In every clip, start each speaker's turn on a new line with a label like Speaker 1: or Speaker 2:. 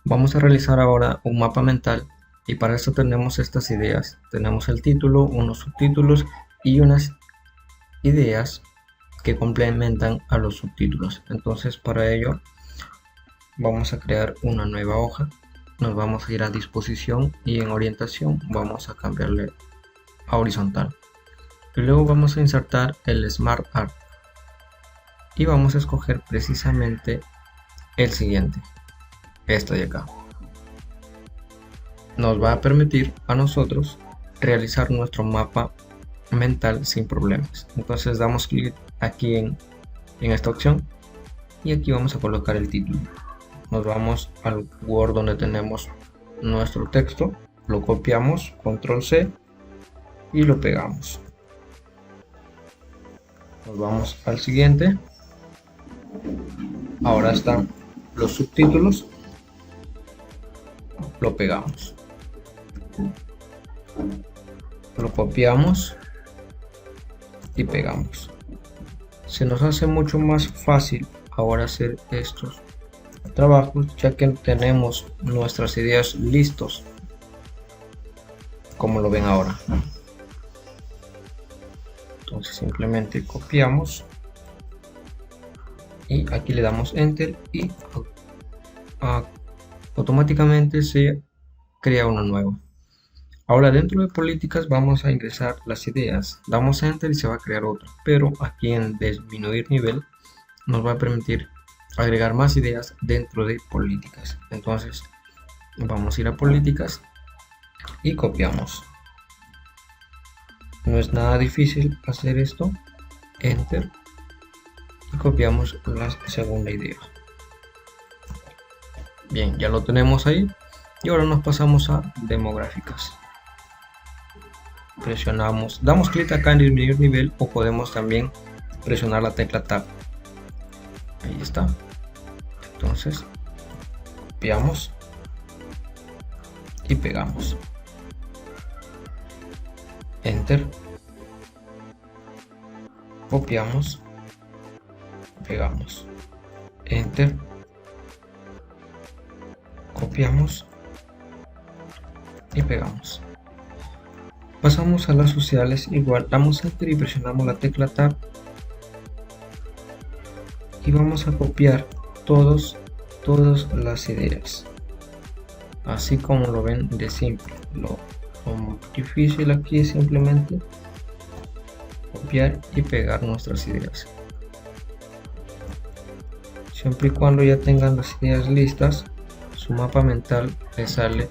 Speaker 1: Vamos a realizar ahora un mapa mental y para eso tenemos estas ideas. Tenemos el título, unos subtítulos y unas ideas que complementan a los subtítulos. Entonces para ello vamos a crear una nueva hoja. Nos vamos a ir a disposición y en orientación vamos a cambiarle a horizontal. Y luego vamos a insertar el Smart Art y vamos a escoger precisamente el siguiente, este de acá. Nos va a permitir a nosotros realizar nuestro mapa mental sin problemas. Entonces damos clic aquí en esta opción y aquí vamos a colocar el título. Nos vamos al Word donde tenemos nuestro texto, lo copiamos, control C y lo pegamos. Nos vamos al siguiente. Ahora están los subtítulos, lo pegamos, lo copiamos y pegamos. Se nos hace mucho más fácil ahora hacer estos trabajos ya que tenemos nuestras ideas listos, como lo ven ahora. Entonces simplemente copiamos y aquí le damos enter y automáticamente se crea una nueva. Ahora dentro de políticas vamos a ingresar las ideas, damos enter y se va a crear otra, pero aquí en disminuir nivel nos va a permitir agregar más ideas dentro de políticas. Entonces vamos a ir a políticas y copiamos. No es nada difícil hacer esto, enter y copiamos la segunda idea. Bien, ya lo tenemos ahí y ahora nos pasamos a demográficas. Presionamos, damos clic acá en disminuir nivel o podemos también presionar la tecla tab. Ahí está. Entonces copiamos y pegamos, enter, copiamos, pegamos, enter, copiamos y pegamos. Pasamos a las sociales, igual damos enter y presionamos la tecla tab y vamos a copiar todas las ideas, así como lo ven de simple. Lo difícil aquí es simplemente copiar y pegar nuestras ideas. Siempre y cuando ya tengan las ideas listas, su mapa mental les sale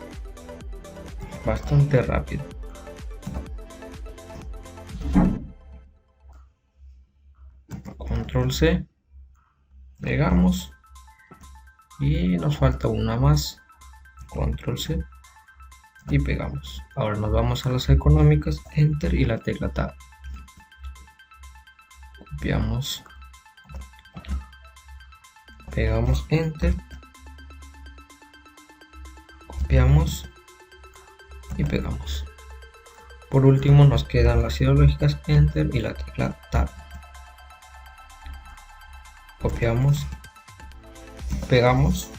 Speaker 1: bastante rápido. Control C, pegamos y nos falta una más, control C y pegamos. Ahora nos vamos a las económicas, enter y la tecla tab, copiamos, pegamos, enter, copiamos y pegamos. Por último nos quedan las ideológicas, enter y la tecla tab, copiamos, pegamos,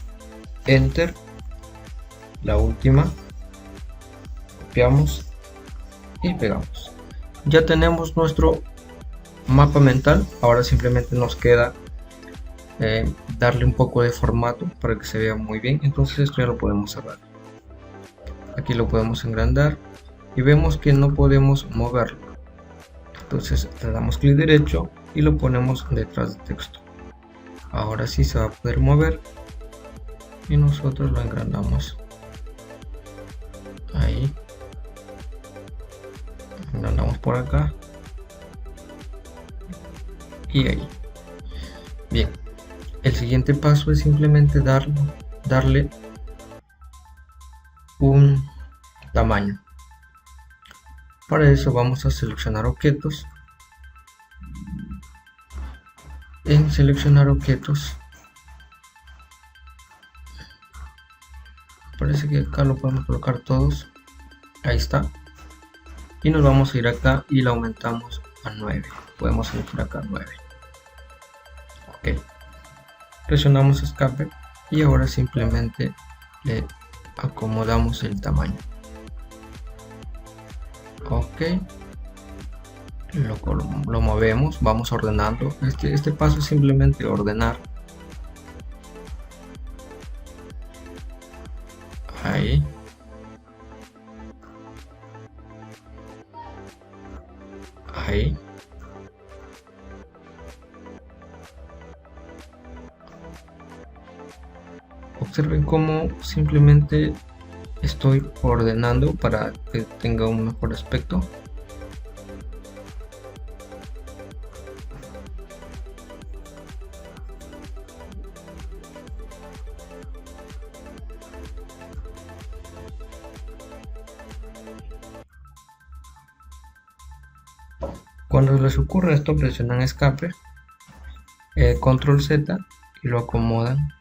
Speaker 1: enter, la última, copiamos y pegamos. Ya tenemos nuestro mapa mental. Ahora simplemente nos queda darle un poco de formato para que se vea muy bien. Entonces esto ya lo podemos cerrar. Aquí lo podemos engrandar y vemos que no podemos moverlo. Entonces le damos clic derecho y lo ponemos detrás del texto. Ahora sí se va a poder mover y nosotros lo engrandamos. Ahí. Engrandamos por acá. Y ahí. Bien. El siguiente paso es simplemente darle un tamaño. Para eso vamos a seleccionar objetos. En seleccionar objetos, parece que acá lo podemos colocar todos. Ahí está. Y nos vamos a ir acá y lo aumentamos a 9. Podemos elegir acá 9. Ok. Presionamos escape y ahora simplemente le acomodamos el tamaño. Ok, lo movemos, vamos ordenando. Este paso es simplemente ordenar. Ahí. Ahí. Observen cómo simplemente estoy ordenando para que tenga un mejor aspecto. Cuando les ocurre esto, presionan escape, control Z y lo acomodan.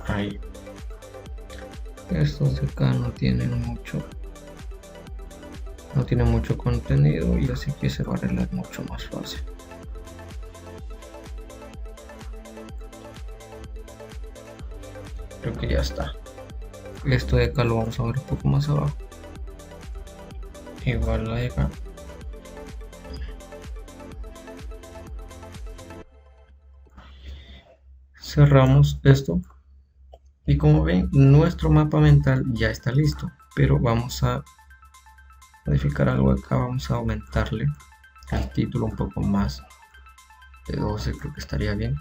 Speaker 1: Ahí. Estos de acá no tienen mucho contenido y así que se va a arreglar mucho más fácil. Creo que ya está. Esto de acá lo vamos a ver un poco más abajo. Igual de acá. Cerramos esto. Y como ven, nuestro mapa mental ya está listo, pero vamos a modificar algo acá, vamos a aumentarle el título un poco más, de 12 creo que estaría bien.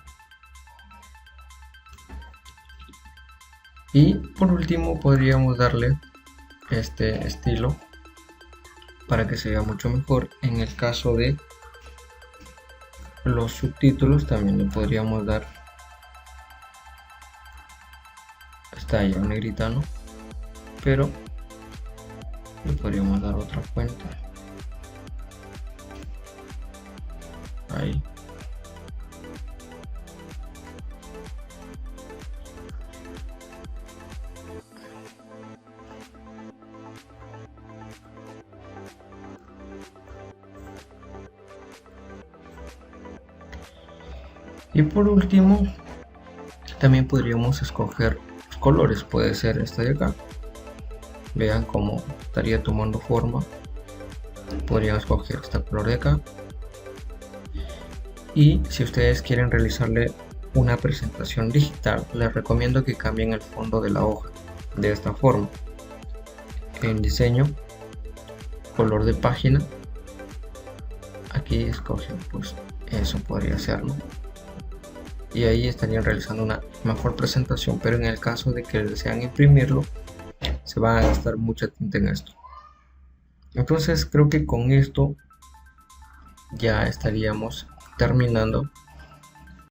Speaker 1: Y por último podríamos darle este estilo para que se vea mucho mejor. En el caso de los subtítulos también le podríamos dar, está ya negrita, ¿no? Pero le podríamos dar otra fuente. Ahí. Y por último, también podríamos escoger colores, puede ser este de acá. Vean cómo estaría tomando forma. Podrían escoger este color de acá. Y si ustedes quieren realizarle una presentación digital, les recomiendo que cambien el fondo de la hoja de esta forma. En diseño, color de página, aquí escogen, pues eso podría ser, ¿no? Y ahí estarían realizando una mejor presentación, pero en el caso de que desean imprimirlo, se va a gastar mucha tinta en esto. Entonces creo que con esto ya estaríamos terminando